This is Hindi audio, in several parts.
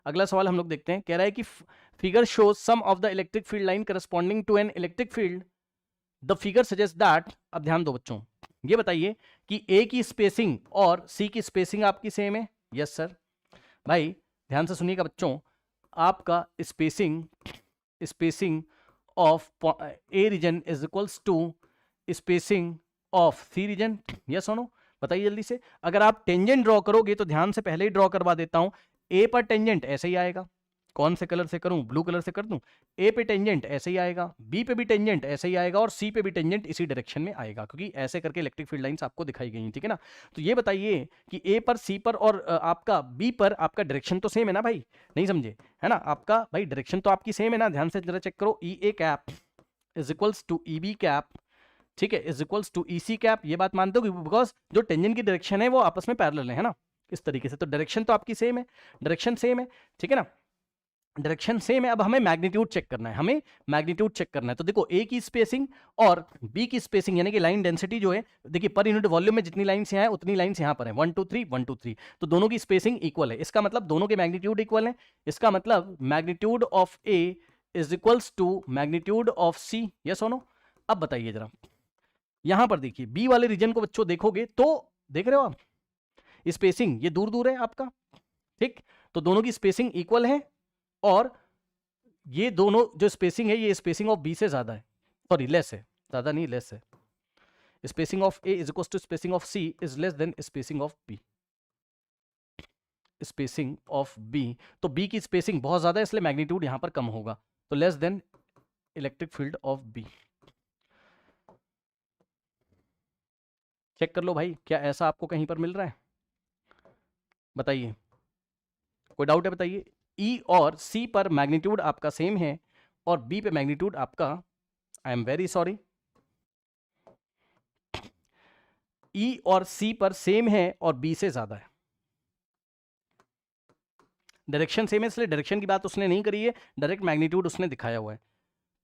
अगला सवाल हम लोग देखते हैं, कह रहा है कि figure shows some of the electric field line corresponding to an electric field, the figure suggest that. अब ध्यान दो बच्चों, ये बताइए कि ए की स्पेसिंग और सी की स्पेसिंग आपकी सेम है। Yes sir. भाई ध्यान से सुनिएगा बच्चों, आपका spacing spacing of A region is equals to spacing of C region. Yes और नो, बताइए जल्दी से। अगर आप टेंजेंट ड्रॉ करोगे तो ध्यान से पहले ही ड्रॉ करवा देता हूं, ए पर टेंजेंट ऐसे ही आएगा, कौन से कलर से करूं, ब्लू कलर से कर दूं। ए पे टेंजेंट ऐसे ही आएगा, बी पे भी टेंजेंट ऐसे ही आएगा और सी पे भी टेंजेंट इसी डायरेक्शन में आएगा, क्योंकि ऐसे करके इलेक्ट्रिक फील्ड लाइंस आपको दिखाई गई हैं, ठीक है ना। तो ये बताइए कि ए पर, सी पर और आपका बी पर आपका डायरेक्शन तो सेम है ना भाई, नहीं समझे, है ना। आपका भाई डायरेक्शन तो आपकी सेम है ना, ध्यान से जरा चेक करो। E A cap is equals to E B cap, ठीक है, is equals to E C cap. ये बात मानते हो, बिकॉज जो टेंजेंट की डायरेक्शन है वो आपस में पैरेलल है ना, इस तरीके से। तो डायरेक्शन तो आपकी सेम है, डायरेक्शन सेम है, ठीक है ना, डायरेक्शन सेम है। अब हमें मैग्नीट्यूड चेक करना है, हमें मैग्नीट्यूड चेक करना है। तो देखो ए की स्पेसिंग और बी की स्पेसिंग यानी कि लाइन डेंसिटी जो है, देखिए पर यूनिट वॉल्यूम में जितनी लाइंस यहाँ है उतनी लाइंस यहाँ पर है, 1 2 3 1 2 3, तो दोनों की स्पेसिंग इक्वल है। इसका मतलब दोनों के मैग्नीट्यूड इक्वल है। इसका मतलब magnitude of A is equals to magnitude of C. Yes और नो। अब बताइए जरा, यहां पर देखिए बी वाले रीजन को बच्चों देखोगे तो देख रहे हो आप, स्पेसिंग ये दूर दूर है आपका, ठीक। तो दोनों की स्पेसिंग इक्वल है और ये दोनों जो स्पेसिंग है ये स्पेसिंग ऑफ बी से ज्यादा है, सॉरी लेस है, ज्यादा नहीं लेस है। Spacing of A is equal to spacing of C is less than spacing of B, spacing of B. तो बी की स्पेसिंग बहुत ज्यादा है इसलिए मैग्नीट्यूड यहां पर कम होगा, तो less than electric field of B. Check कर लो भाई, क्या ऐसा आपको कहीं पर मिल रहा है, बताइए, कोई डाउट है बताइए। ई और सी पर मैग्नीट्यूड आपका सेम है और बी पे मैग्नीट्यूड आपका, आई एम वेरी सॉरी, ई और सी पर सेम है और बी से ज्यादा है। डायरेक्शन सेम है इसलिए डायरेक्शन की बात उसने नहीं करी है, डायरेक्ट मैग्नीट्यूड उसने दिखाया हुआ है।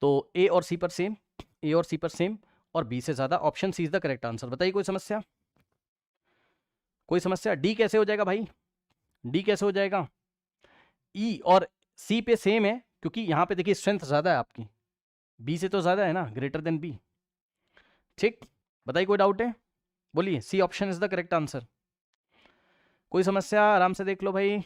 तो ए और सी पर सेम, ए और सी पर सेम और बी से ज्यादा, option C is the correct answer. बताइए कोई समस्या, कोई समस्या। डी कैसे हो जाएगा भाई, डी कैसे हो जाएगा, ई और सी पे सेम है क्योंकि यहां पे देखिए स्ट्रेंथ ज्यादा है आपकी, बी से तो ज्यादा है ना, ग्रेटर देन बी, ठीक। बताइए कोई डाउट है, बोलिए। C option is the correct answer. कोई समस्या, आराम से देख लो भाई।